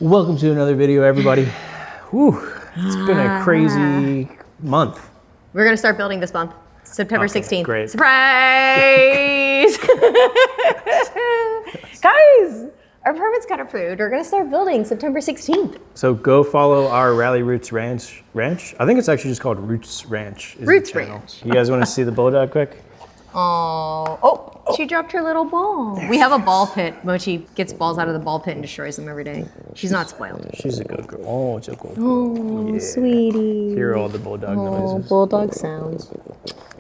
Welcome to another video, everybody. Whew, it's been a crazy month. We're gonna start building this month, September 16th. Great. Surprise! Guys, our permits got approved. We're gonna start building September 16th. So go follow our RALLI Roots Ranch. I think it's actually just called Roots Ranch. Roots Ranch. You guys want to see the bulldog quick? Oh, she dropped her little ball. We have a ball pit. Mochi gets balls out of the ball pit and destroys them every day. She's not spoiled. She's a good girl. Oh, it's a good girl. Oh, sweetie. Hear all the bulldog noises. Bulldog sounds.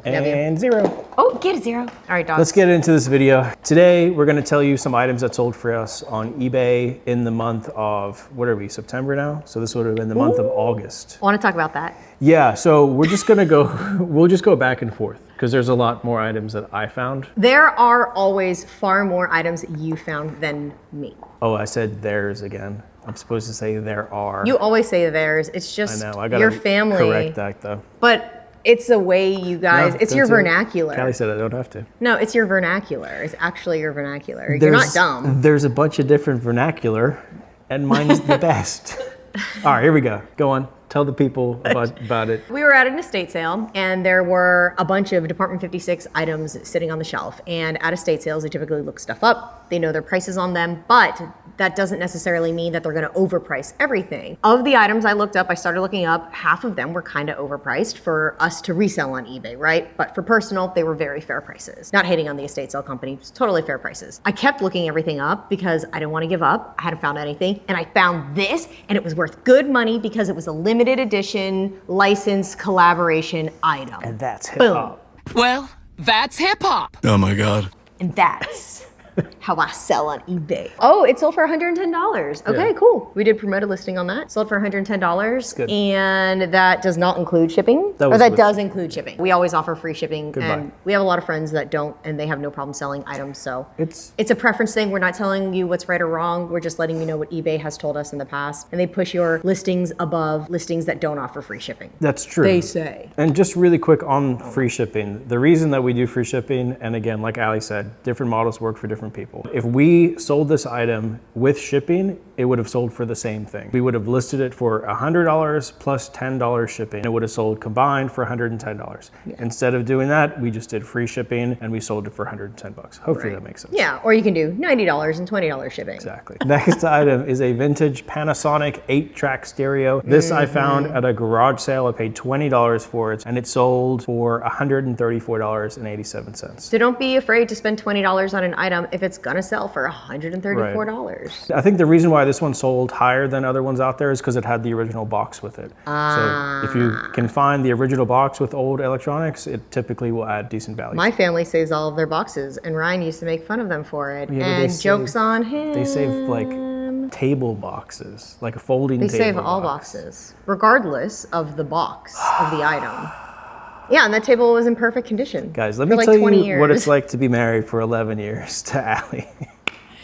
And zero. Oh, get a zero. All right, dogs. Let's get into this video. Today, we're going to tell you some items that sold for us on eBay in the month of, what are we, September now? So this would have been the month of August. I want to talk about that. Yeah, so we're just going to go, we'll just go back and forth because there's a lot more items that I found. There are always far more items you found than me. Oh, I said theirs again. I'm supposed to say there are. You always say theirs. It's just I know, I gotta your family. correct that though. But it's the way you guys, it's your vernacular. Callie said I don't have to. No, it's your vernacular. It's actually your vernacular. You're not dumb. There's a bunch of different vernacular and mine's the best. All right, here we go. Go on. Tell the people about it. We were at an estate sale and there were a bunch of Department 56 items sitting on the shelf. And at estate sales, they typically look stuff up. They know their prices on them, but that doesn't necessarily mean that they're gonna overprice everything. Of the items I looked up, I started looking up, half of them were kind of overpriced for us to resell on eBay, right? But for personal, they were very fair prices. Not hating on the estate sale company, it's totally fair prices. I kept looking everything up because I didn't wanna give up. I hadn't found anything. And I found this and it was worth good money because it was a limited edition licensed collaboration item. And that's hip hop. Well, that's hip hop. Oh my God. And that's how I sell on eBay. Oh, it sold for $110. Okay, Yeah. cool. We did promote a listing on that. Sold for $110. Good. And that does not include shipping. That Or was that with- does include shipping. We always offer free shipping. Goodbye. And we have a lot of friends that don't, and they have no problem selling items. So It's a preference thing. We're not telling you what's right or wrong. We're just letting you know what eBay has told us in the past. And they push your listings above listings that don't offer free shipping. That's true. They say. And just really quick on free shipping, the reason that we do free shipping, and again, like Ali said, different models work for different people. If we sold this item with shipping, it would have sold for the same thing. We would have listed it for $100 plus $10 shipping. It would have sold combined for $110. Yeah. Instead of doing that, we just did free shipping and we sold it for $110. Hopefully that makes sense. Yeah, or you can do $90 and $20 shipping. Exactly. Next item is a vintage Panasonic 8-track stereo. This I found at a garage sale. I paid $20 for it and it sold for $134.87. So don't be afraid to spend $20 on an item if it's gonna sell for $134. I think the reason why this one sold higher than other ones out there is because it had the original box with it. So if you can find the original box with old electronics, it typically will add decent value. My family saves all of their boxes, and Ryan used to make fun of them for it. Yeah, but and jokes on him. They save like table boxes, like a folding They table save all box. boxes, regardless of the box of the item. Yeah, and that table was in perfect condition. Guys, let for me like tell 20 you years. what it's like to be married for 11 years to Allie.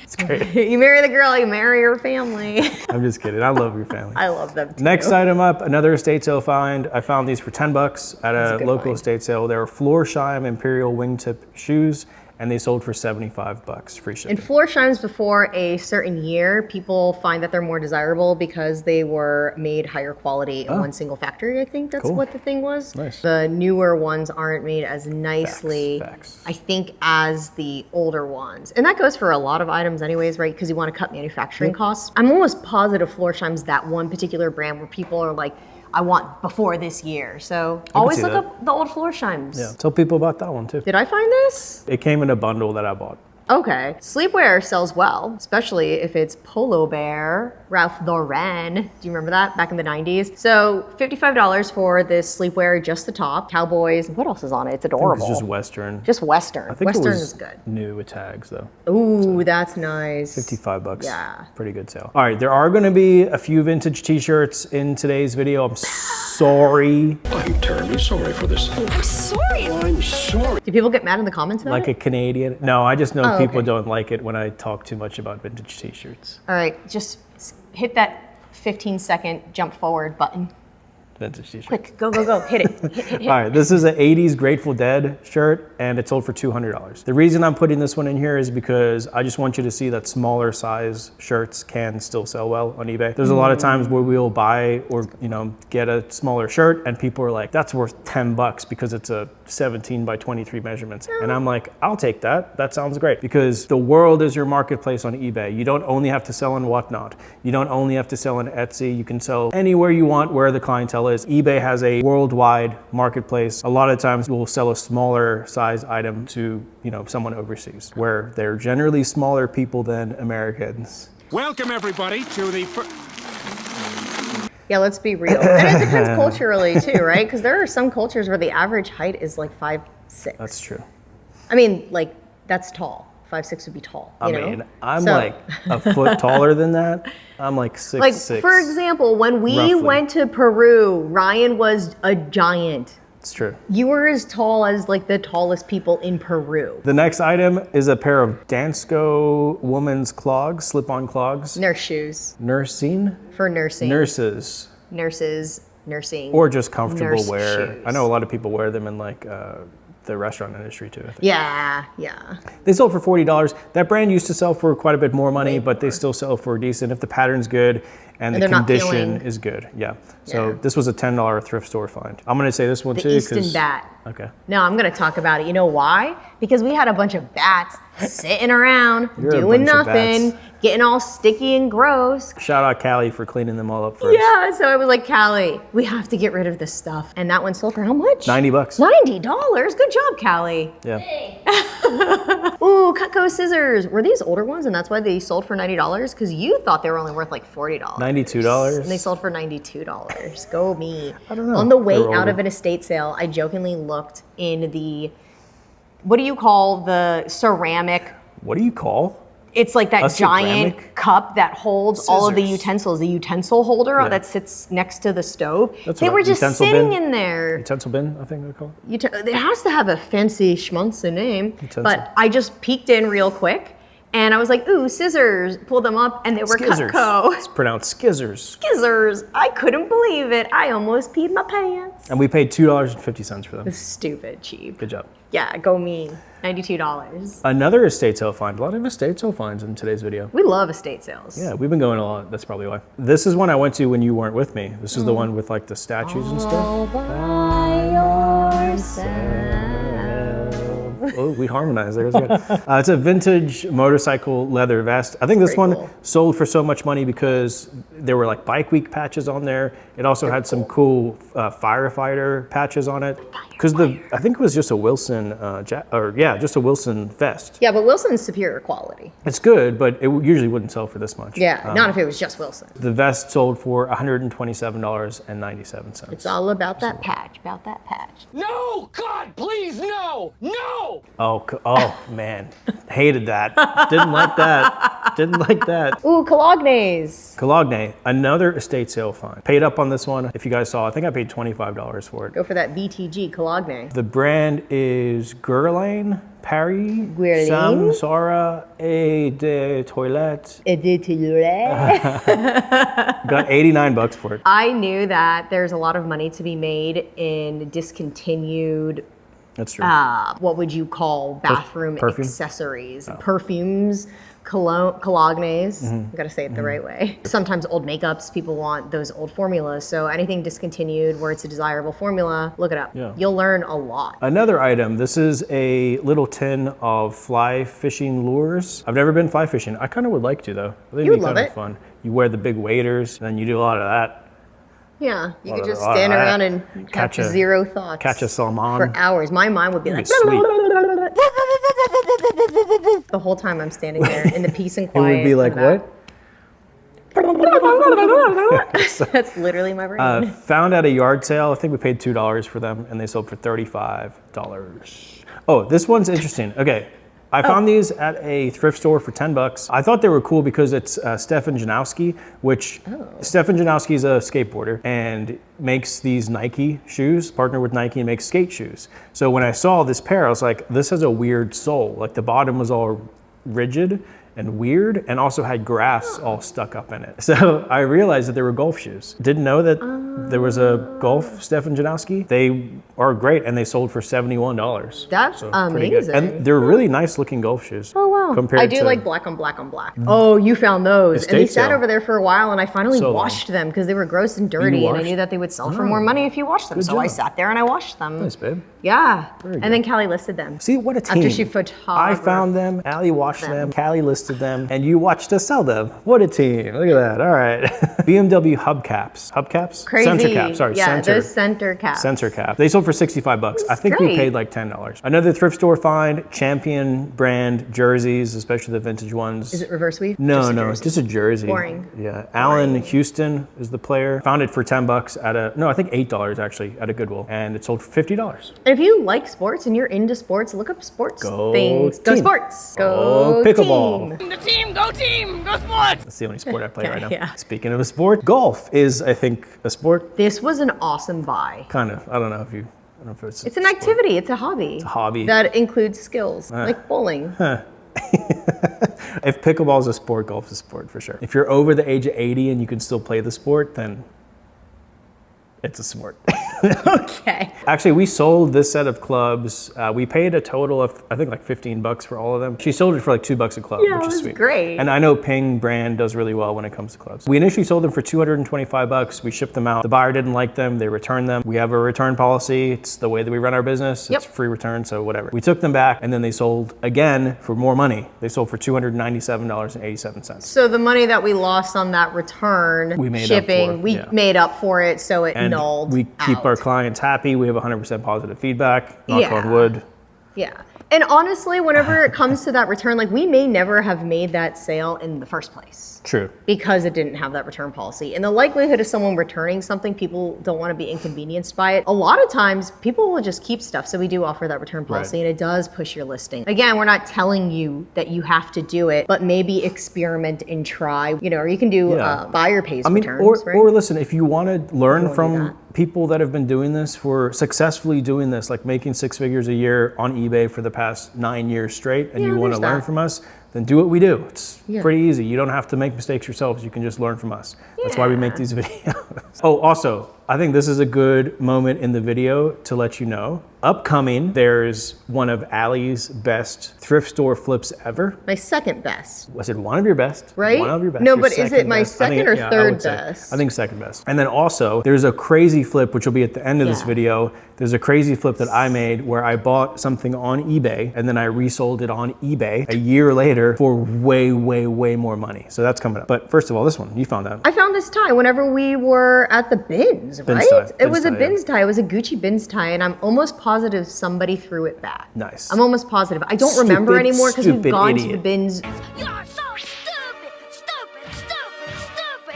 It's great. You marry the girl, you marry her family. I'm just kidding. I love your family. I love them too. Next item up, another estate sale find. I found these for $10 at a good local find. estate sale. They were Florsheim Imperial wingtip shoes, and they sold for $75, free shipping. And Florsheims before a certain year, people find that they're more desirable because they were made higher quality in one single factory. I think that's Cool. what the thing was. Nice. The newer ones aren't made as nicely, Facts. I think, as the older ones. And that goes for a lot of items anyways, right? Because you want to cut manufacturing costs. I'm almost positive Florsheim's that one particular brand where people are like, I want before this year. So always see look that. up the old Florsheims. Yeah, tell people about that one too. Did I find this? It came in a bundle that I bought. Okay. Sleepwear sells well, especially if it's Polo Bear, Ralph Lauren. Do you remember that back in the 90s? So $55 for this sleepwear, just the top. Cowboys. What else is on it? It's adorable. It's just Western. Just Western. I think Western it was is good. new with tags though. Ooh, that's nice. $55. Yeah. Pretty good sale. All right, there are going to be a few vintage t-shirts in today's video. I'm sorry. I'm terribly sorry for this. I'm sorry. I'm sorry. Do people get mad in the comments about Like it? a Canadian. No, I just know people okay. don't like it when I talk too much about vintage t-shirts. All right, just hit that 15-second jump forward button. Vintage t-shirt. Quick, go, hit it. Hit. All right, this is an 80s Grateful Dead shirt, and it sold for $200. The reason I'm putting this one in here is because I just want you to see that smaller size shirts can still sell well on eBay. There's a lot of times where we'll buy or, get a smaller shirt, and people are like, that's worth $10 because it's a 17 by 23 measurements. And I'm like, I'll take that. That sounds great, because the world is your marketplace on eBay. You don't only have to sell on Whatnot. You don't only have to sell on Etsy. You can sell anywhere you want where the clientele is. eBay has a worldwide marketplace. A lot of times we'll sell a smaller size item to, someone overseas, where they're generally smaller people than Americans. Welcome everybody to the Yeah, let's be real. And it depends culturally too, right? Because there are some cultures where the average height is like 5'6". That's true. I mean, like, that's tall. 5'6" would be tall. I mean, I'm like a foot taller than that. I'm like 6'6". Like, for example, when we roughly. went to Peru, Ryan was a giant. It's true. You were as tall as like the tallest people in Peru. The next item is a pair of Dansko woman's clogs, slip-on clogs. Nurse shoes Nursing? for nursing. Nurses. Nurses, nursing. Or just comfortable nurse wear. shoes. I know a lot of people wear them in like the restaurant industry too, I think. Yeah. They sold for $40. That brand used to sell for quite a bit more money, but they still sell for decent if the pattern's good and the they're not condition peeling. is good. Yeah. So Yeah. this was a $10 thrift store find. I'm gonna say this one The too. Easton 'cause- bat. Okay. No, I'm going to talk about it. You know why? Because we had a bunch of bats sitting around, You're a doing bunch of nothing, bats. getting all sticky and gross. Shout out Callie for cleaning them all up first. Yeah, so I was like, Callie, we have to get rid of this stuff. And that one sold for how much? $90. $90. Good job, Callie. Yeah. Ooh, Cutco scissors. Were these older ones and that's why they sold for $90? Because you thought they were only worth like $40. $92. And they sold for $92. Go me. I don't know. On the way They were out of older. an estate sale, I jokingly looked in the, what do you call the ceramic? What do you call? It's like that A giant ceramic? cup that holds all of the Scissors. utensils, the utensil holder Yeah. that sits next to the stove. That's They what- were just utensil sitting bin? in there. Utensil bin, I think they call it. It has to have a fancy schmunzy name. Utensil. But I just peeked in real quick and I was like, ooh, scissors. Pulled them up and they were Skizzers. Cutco. It's pronounced skizzers. Scissors. I couldn't believe it. I almost peed my pants. And we paid $2.50 for them. It's stupid cheap. Good job. Yeah, go me. $92. Another estate sale find. A lot of estate sale finds in today's video. We love estate sales. Yeah, we've been going a lot. That's probably why. This is one I went to when you weren't with me. This is the one with like the statues and stuff. All by yourself. Oh, we harmonized there. That's good. It's a vintage motorcycle leather vest. I think this Pretty one cool. sold for so much money because there were like Bike Week patches on there. It also had some cool firefighter patches on it. Because I think it was just a Wilson, just a Wilson vest. Yeah, but Wilson's superior quality. It's good, but it usually wouldn't sell for this much. Yeah, not if it was just Wilson. The vest sold for $127.97. It's all about that patch, No! God, please, no! No! Oh man, hated that. Didn't like that. Didn't like that. Ooh, Colognes. Cologne, another estate sale find. Paid up on this one. If you guys saw, I think I paid $25 for it. Go for that BTG Cologne. The brand is Guerlain Paris Guerlain? Samsara et de Toilette. Got $89 for it. I knew that there's a lot of money to be made in discontinued, That's true. what would you call bathroom perfume? accessories, perfumes, colognes. Mm-hmm. Gotta say it the right way. Sometimes old makeups, people want those old formulas. So anything discontinued where it's a desirable formula, look it up. Yeah. You'll learn a lot. Another item, this is a little tin of fly fishing lures. I've never been fly fishing. I kind of would like to though. I think You it'd be would love kind of it. fun. You wear the big waders, and then you do a lot of that. Yeah, you could of- just a lot of stand that. around and Catch have a- zero thoughts. catch a salmon. For hours. My mind would be like, That'd be sweet. the whole time I'm standing there in the peace and It quiet. would be like, of that. what? That's literally my brain. Found at a yard sale. I think we paid $2 for them, and they sold for $35. Oh, this one's interesting. Okay. I found these at a thrift store for $10. I thought they were cool because it's Stefan Janowski, which Stefan Janowski is a skateboarder and makes these Nike shoes, partnered with Nike and makes skate shoes. So when I saw this pair, I was like, this has a weird sole. Like the bottom was all rigid and weird, and also had grass all stuck up in it. So I realized that they were golf shoes. Didn't know that there was a golf Stefan Janowski. They are great, and they sold for $71. That's Pretty good. amazing. And they're really nice looking golf shoes. Oh wow! Compared I do to like black on black on black. Oh, you found those, and they Estate sat sale. over there for a while, and I finally So long. washed them because they were gross and dirty, and I washed? knew that they would sell for more money if you washed them. Good So I job. sat there and I washed them. Nice, babe. Yeah, good. and then Callie listed them. See, what a team. After she I photographed found them, Allie washed them, Callie listed them, and you watched us sell them. What a team. Look at that. All right. BMW hubcaps. Hubcaps? Crazy. Center caps. Sorry, Yeah, center. those center caps. Sensor cap. They sold for $65. I think we great. paid like $10. Another thrift store find, Champion brand jerseys, especially the vintage ones. Is it reverse weave? No, Just a no, jersey. it's just a jersey. Boring. Yeah. Alan Houston is the player. Found it for $10 I think $8 actually at a Goodwill. And it sold for $50. And if you like sports and you're into sports, look up sports Go things. Go team. sports. Go pickleball. team. The team, go sports! That's the only sport I play right now. Yeah. Speaking of a sport, golf is, I think, a sport. This was an awesome buy. Kind of. I don't know if it's It's an activity. It's a hobby. hobby. That includes skills, like bowling. If pickleball is a sport, golf is a sport for sure. If you're over the age of 80 and you can still play the sport, then it's a sport. Okay. Actually, we sold this set of clubs. We paid a total of, I think, like $15 for all of them. She sold it for like $2 a club, Yeah, which it is was sweet. great. And I know Ping brand does really well when it comes to clubs. We initially sold them for $225. We shipped them out. The buyer didn't like them. They returned them. We have a return policy. It's the way that we run our business. Yep. It's free return, so whatever. We took them back, and then they sold again for more money. They sold for $297.87. So the money that we lost on that return, We made up shipping, for, we yeah. made up for it, so it And nulled we keep out. our clients happy. We have 100% positive feedback. Knock Yeah. on wood. Yeah. And honestly, whenever it comes to that return, like we may never have made that sale in the first place. True. Because it didn't have that return policy. And the likelihood of someone returning something, people don't want to be inconvenienced by it. A lot of times, people will just keep stuff. So we do offer that return policy, Right. and it does push your listing. Again, we're not telling you that you have to do it, but maybe experiment and try. Or you can do Yeah. buyer pays I mean, returns, right? or listen, if you want to learn wanna do from that. people that have been doing this for successfully doing this, like making 6 figures a year on eBay for the past 9 years straight, and Yeah, you want to there's learn that. from us, then do what we do. It's Yeah. pretty easy. You don't have to make mistakes yourselves. You can just learn from us. That's why we make these videos. Oh, also, I think this is a good moment in the video to let you know. Upcoming, there's one of Allie's best thrift store flips ever. My second best. Was it one of your best? Right? One of your best. No, Your but is it second my best. I think second or I third would say. best? I think second best. And then also, there's a crazy flip, which will be at the end of this Yeah. video. There's a crazy flip that I made where I bought something on eBay and then I resold it on eBay a year later for way, way, way more money. So that's coming up. But first of all, this one, you found out. I found this tie whenever we were at the bins, right? tie. It was a Bins tie, yeah. bins tie. It was a Gucci bins tie, and I'm almost positive somebody threw it back. Nice. I'm almost positive. I don't remember Stupid, anymore because we've stupid gone to the idiot. bins You're so stupid.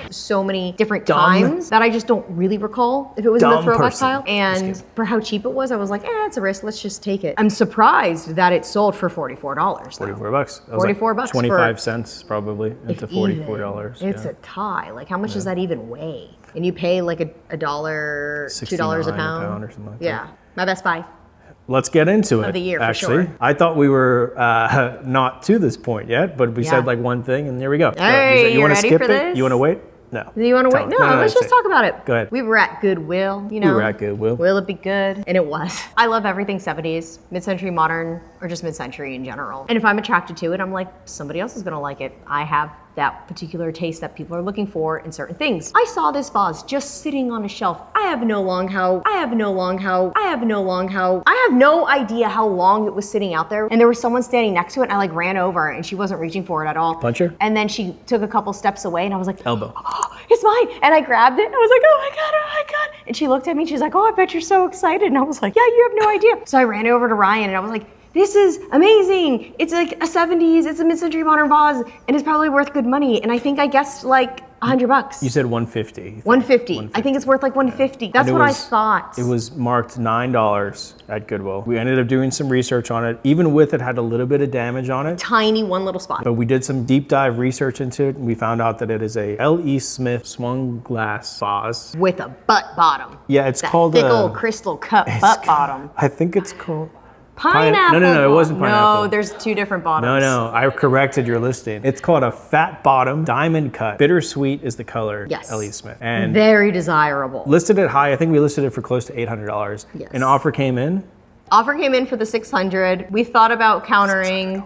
so many different Dumb. times that I just don't really recall if it was in the Dumb throwback person. pile. Just And kidding. for how cheap it was, I was like, it's a risk. Let's just take it. I'm surprised that it sold for $44. though. $44. That was $44 for- 25 cents probably into If $44. even. It's a tie. Like, how much does that even weigh? And you pay like a dollar, $2 a 69 a pound. pound or something like that. Yeah, my best buy. Let's get into it. the year, for actually. sure. I thought we were not to this point yet, but we Yeah. said like one thing, and there we go. Hey, you want to ready skip for it? this? You want to wait? No. Do you want to Tell wait? me. No, let's just say talk about it. Go ahead. We were at Goodwill, you know. were at Goodwill. Will it be good? And it was. I love everything 70s, mid-century modern, or just mid-century in general. And if I'm attracted to it, I'm like, somebody else is gonna like it. I have that particular taste that people are looking for in certain things. I saw this vase just sitting on a shelf. I have no idea how long it was sitting out there. And there was someone standing next to it, and I like ran over, and she wasn't reaching for it at all. Punch her? And then she took a couple steps away, and I was like, Elbow. it's mine. And I grabbed it and I was like, oh my God. And she looked at me and she's like, oh, I bet you're so excited. And I was like, yeah, you have no idea. So I ran over to Ryan and I was like, this is amazing. It's like a 70s, it's a mid-century modern vase, and it's probably worth good money. And I think I guessed like $100. You said 150. 150. I think it's worth like 150. That's And it what I was- thought. It was marked $9 at Goodwill. We ended up doing some research on it. Even with it, had a little bit of damage on it. tiny one little spot. But we did some deep dive research into it, and we found out that it is a L.E. Smith swung glass vase. With a butt bottom. Yeah, it's That called thick a old crystal cup butt bottom. I think it's called. Pineapple. No, it wasn't pineapple. No, there's two different bottoms. No, I corrected your listing. It's called a fat bottom diamond cut. Bittersweet is the color, Yes. Elliot Smith. And Very desirable. listed it high. I think we listed it for close to $800. Yes. An offer came in. Offer came in for the 600. We thought about countering.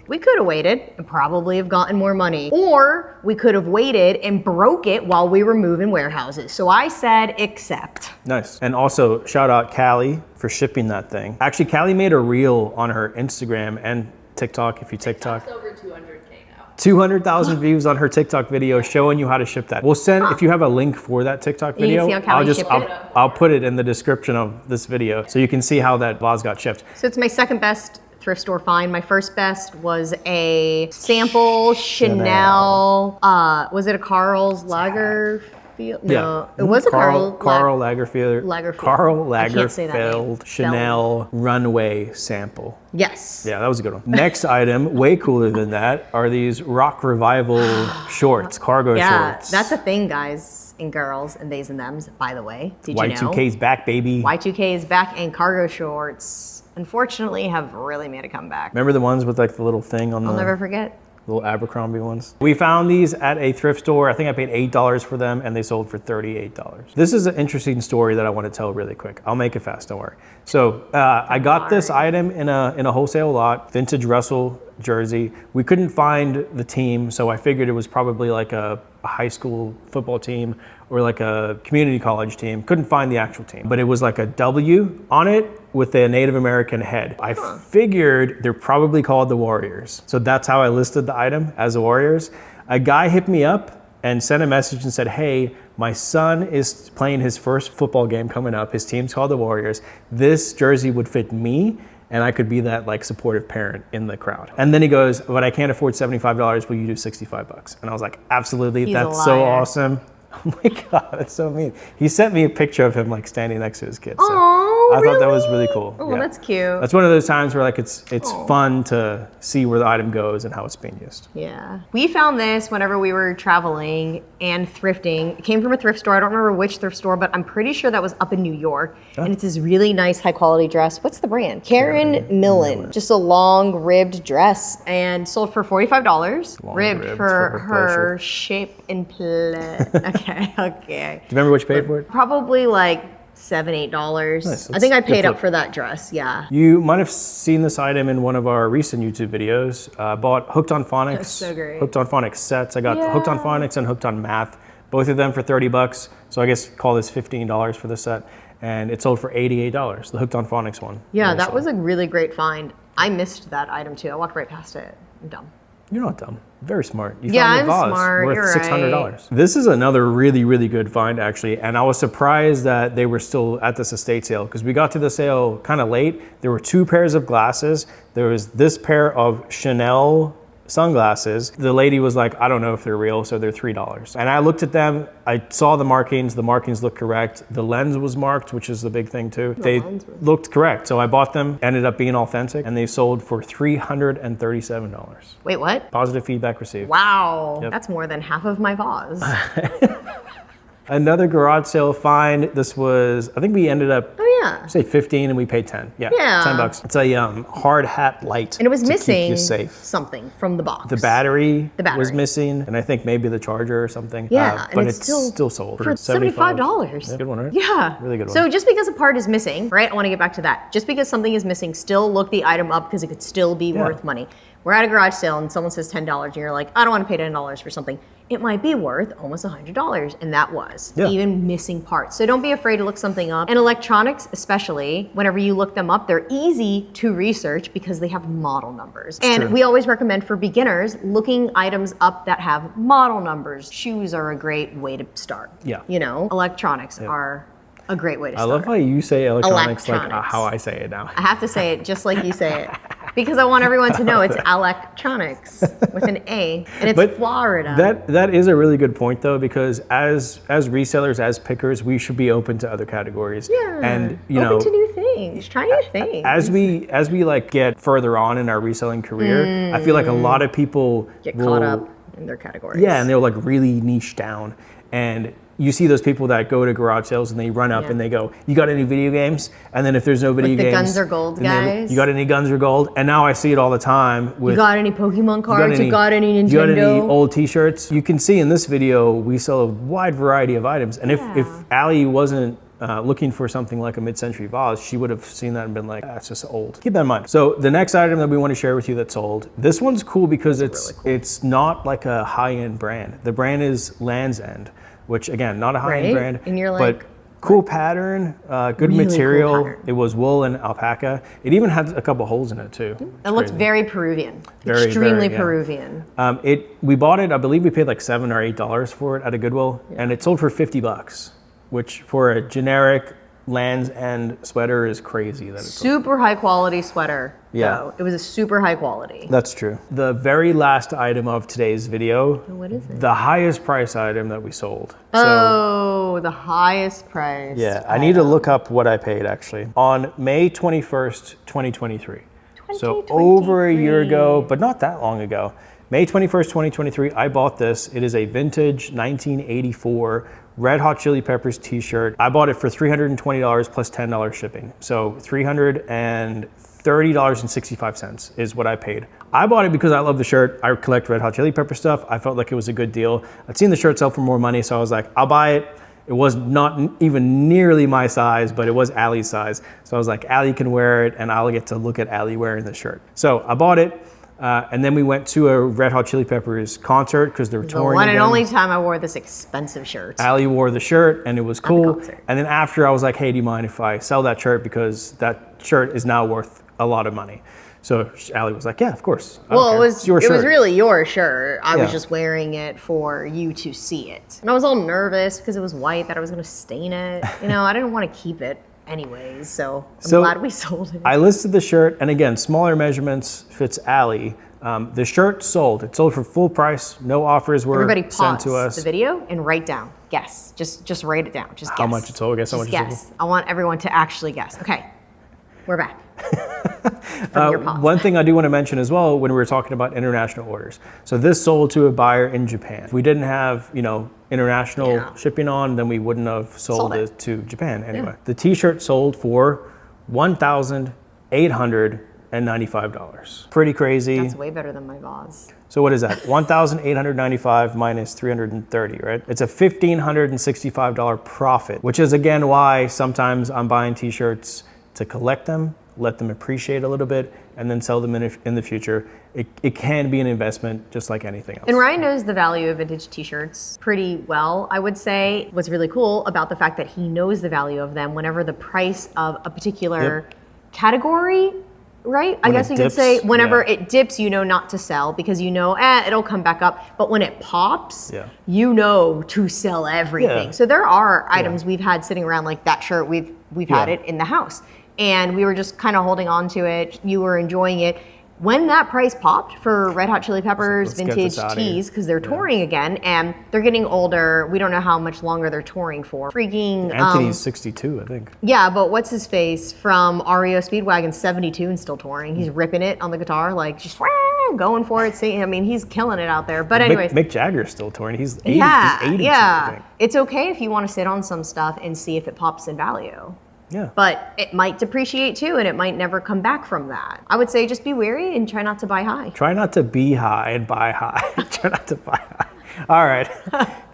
We could have waited and probably have gotten more money. Or we could have waited and broke it while we were moving warehouses. So I said accept. Nice. And also, shout out Callie for shipping that thing. Actually, Callie made a reel on her Instagram and TikTok, if you TikTok. It's over 200K now. 200,000 views on her TikTok video showing you how to ship that. We'll send, if you have a link for that TikTok You can video, see how Callie shipped it? I'll put it in the description of this video so you can see how that vase got shipped. So it's my second best thrift store find. My first best was a sample Chanel. Was it a Karl's Lagerfeld? No, it was a Karl Lagerfeld. Lagerfeld. Karl I can't say that name. Lagerfeld Chanel runway sample. Yes. Yeah, that was a good one. Next item, way cooler than that, are these Rock Revival shorts, cargo shorts. That's a thing, guys and girls and theys and thems, by the way. Did you know? Y2K's back, baby. Y2K is back, and cargo shorts, unfortunately, have really made a comeback. Remember the ones with like the little thing on I'll the never forget. little Abercrombie ones? We found these at a thrift store. I think I paid $8 for them and they sold for $38. This is an interesting story that I want to tell really quick. I'll make it fast, don't worry. So I got this item in a wholesale lot, vintage Russell jersey. We couldn't find the team, so I figured it was probably like a high school football team or like a community college team. Couldn't find the actual team, but it was like a W on it with a Native American head. I figured they're probably called the Warriors. So that's how I listed the item, as the Warriors. A guy hit me up and sent a message and said, hey, my son is playing his first football game coming up. His team's called the Warriors. This jersey would fit me, and I could be that like supportive parent in the crowd. And then he goes, but I can't afford $75, will you do $65? And I was like, absolutely, He's that's a so liar. awesome. Oh my God, that's so mean. He sent me a picture of him like standing next to his kid. So Oh, I thought that was really cool. Oh, Yeah. that's cute. That's one of those times where like it's fun to see where the item goes and how it's being used. Yeah. We found this whenever we were traveling and thrifting. It came from a thrift store. I don't remember which thrift store, but I'm pretty sure that was up in New York. And it's this really nice high quality dress. What's the brand? Karen Millen. Just a long ribbed dress and sold for $45. Long Ribbed ribbed for for her her shape and play. Okay. Do you remember what you paid for it? Probably like $7, $8. Nice. I think I That's good paid up flip. for that dress. Yeah. You might have seen this item in one of our recent YouTube videos. Bought Hooked on Phonics. That's so great. Hooked on Phonics sets. I got Hooked on Yeah. Phonics and Hooked on Math. Both of them for $30. So I guess call this $15 for the set. And it sold for $88, the Hooked on Phonics one. Yeah, that was a really great find. I missed that item too. I walked right past it. I'm dumb. You're not dumb. Very smart. You Yeah, found a I'm vase smart. worth You're $600. right. This is another really, really good find actually, and I was surprised that they were still at this estate sale because we got to the sale kind of late. There were 2 pairs of glasses. There was this pair of Chanel sunglasses. The lady was like, I don't know if they're real, so they're $3. And I looked at them, I saw the markings looked correct. The lens was marked, which is the big thing too. They looked correct, so I bought them, ended up being authentic, and they sold for $337. Wait, what? Positive feedback received. Wow, Yep. that's more than half of my vase. Another garage sale find. This was, I think we ended up, Oh yeah. say 15 and we paid 10. Yeah, Yeah. $10. It's a hard hat light. And it was to keep missing you safe. something from the box. The battery, The battery. was missing, and I think maybe the charger or something. Yeah, and but it's it's still sold for $75. Yeah, good one, right? Yeah. Really good one. So just because a part is missing, right? I want to get back to that. Just because something is missing, still look the item up because it could still be worth money. We're at a garage sale and someone says $10 and you're like, I don't want to pay $10 for something. It might be worth almost $100, and that was even missing parts. So don't be afraid to look something up. And electronics, especially, whenever you look them up, they're easy to research because they have model numbers. And true. we always recommend for beginners looking items up that have model numbers. Shoes are a great way to start. Yeah. You know, electronics are a great way to I start. love how you say electronics like Electronics. how I say it now. I have to say it just like you say it. Because I want everyone to know it's electronics with an A, and it's But Florida. That is a really good point though, because as resellers, as pickers, we should be open to other categories. yeah. And you open know, to new things. Try new things. as we like get further on in our reselling career, I feel like a lot of people Get will, caught up in their categories. Yeah, and they'll like really niche down. And you see those people that go to garage sales and they run up and they go, "You got any video games?" And then if there's no video Like the games, guns are gold and guys. You got any guns or gold? And now I see it all the time with. You got any Pokemon cards? You got any Nintendo? You got any old T-shirts? You can see in this video we sell a wide variety of items. And if Allie wasn't looking for something like a mid-century vase, she would have seen that and been like, "That's just old." Keep that in mind. So the next item that we want to share with you that's old, this one's cool because it's not like a high-end brand. The brand is Land's End, which again, not a high-end brand, and you're like, but cool pattern, good really material. cool pattern. It was wool and alpaca. It even had a couple holes in it too. It looked very Peruvian, Very, extremely very, yeah. Peruvian. We bought it. I believe we paid like $7 or $8 for it at a Goodwill, and it sold for $50, which for a generic Land's End sweater is crazy. That it's Super high quality sweater. Yeah. Though. It was a super high quality. That's true. The very last item of today's video. What is it? The highest price item that we sold. Oh, the highest price. Yeah, I need to look up what I paid actually. On May 21st, 2023. So over a year ago, but not that long ago. May 21st, 2023, I bought this. It is a vintage 1984 Red Hot Chili Peppers t-shirt. I bought it for $320 plus $10 shipping. So $330.65 is what I paid. I bought it because I love the shirt. I collect Red Hot Chili Pepper stuff. I felt like it was a good deal. I'd seen the shirt sell for more money, so I was like, I'll buy it. It was not even nearly my size, but it was Allie's size. So I was like, Allie can wear it, and I'll get to look at Allie wearing the shirt. So I bought it. And then we went to a Red Hot Chili Peppers concert because they were touring. The one and again. only time I wore this expensive shirt. Allie wore the shirt and it was cool. concert. And then after I was like, "Hey, do you mind if I sell that shirt because that shirt is now worth a lot of money?" So Allie was like, "Yeah, of course." I don't Well, care. It's your shirt." was really your shirt. I was Yeah. just wearing it for you to see it. And I was all nervous because it was white that I was going to stain it. You know, I didn't want to keep it anyways, so I'm glad we sold it. I listed the shirt, and again, smaller measurements fits Allie. The shirt sold. It sold for full price. No offers were Everybody sent pause to us. the video and write down. Guess. Just write it down. Just How guess. much it sold? Guess how Just much it guess. I want everyone to actually guess. Okay, we're back. From your pause. One thing I do want to mention as well when we were talking about international orders. So this sold to a buyer in Japan. If we didn't have, international shipping on, then we wouldn't have sold it to Japan anyway. The t-shirt sold for $1,895. Pretty crazy. That's way better than my vase. So what is that? $1,895 minus $330, right? It's a $1,565 profit, which is again why sometimes I'm buying t-shirts to collect them, let them appreciate a little bit, and then sell them in the future. It can be an investment just like anything else. And Ryan knows the value of vintage t-shirts pretty well, I would say. What's really cool about the fact that he knows the value of them whenever the price of a particular category, right? I guess you could say whenever it dips, not to sell because it'll come back up. But when it pops, to sell everything. Yeah. So there are items we've had sitting around like that shirt. We've had it in the house. And we were just kind of holding on to it. You were enjoying it. When that price popped for Red Hot Chili Peppers vintage tees, because they're touring again and they're getting older, we don't know how much longer they're touring for. Freaking Anthony's 62, I think. Yeah, but what's his face from REO Speedwagon's 72 and still touring. He's ripping it on the guitar, like just going for it. Singing. I mean, he's killing it out there. But anyways, Mick Jagger's still touring. He's 80. Yeah, he's 82, yeah. I think. It's okay if you want to sit on some stuff and see if it pops in value. Yeah. But it might depreciate too, and it might never come back from that. I would say just be wary and try not to buy high. Try not to be high and buy high. Try not to buy high. All right.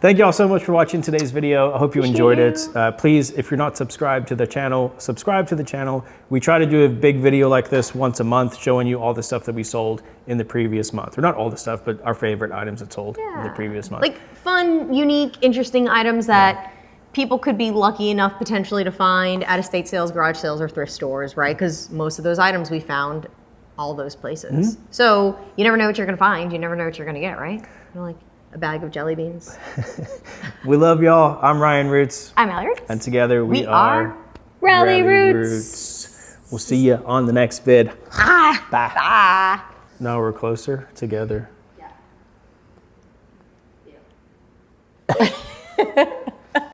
Thank you all so much for watching today's video. I hope you enjoyed it. Please, if you're not subscribed to the channel, subscribe to the channel. We try to do a big video like this once a month, showing you all the stuff that we sold in the previous month. Or not all the stuff, but our favorite items that sold in the previous month. Like fun, unique, interesting items that people could be lucky enough potentially to find at estate sales, garage sales, or thrift stores, right? Because most of those items we found all those places. So you never know what you're going to find. You never know what you're going to get, right? Like a bag of jelly beans. We love y'all. I'm Ryan Roots. I'm Allie Roots. And together we are Rally Roots. We'll see you on the next vid. Bye. Bye. Bye. Now we're closer together.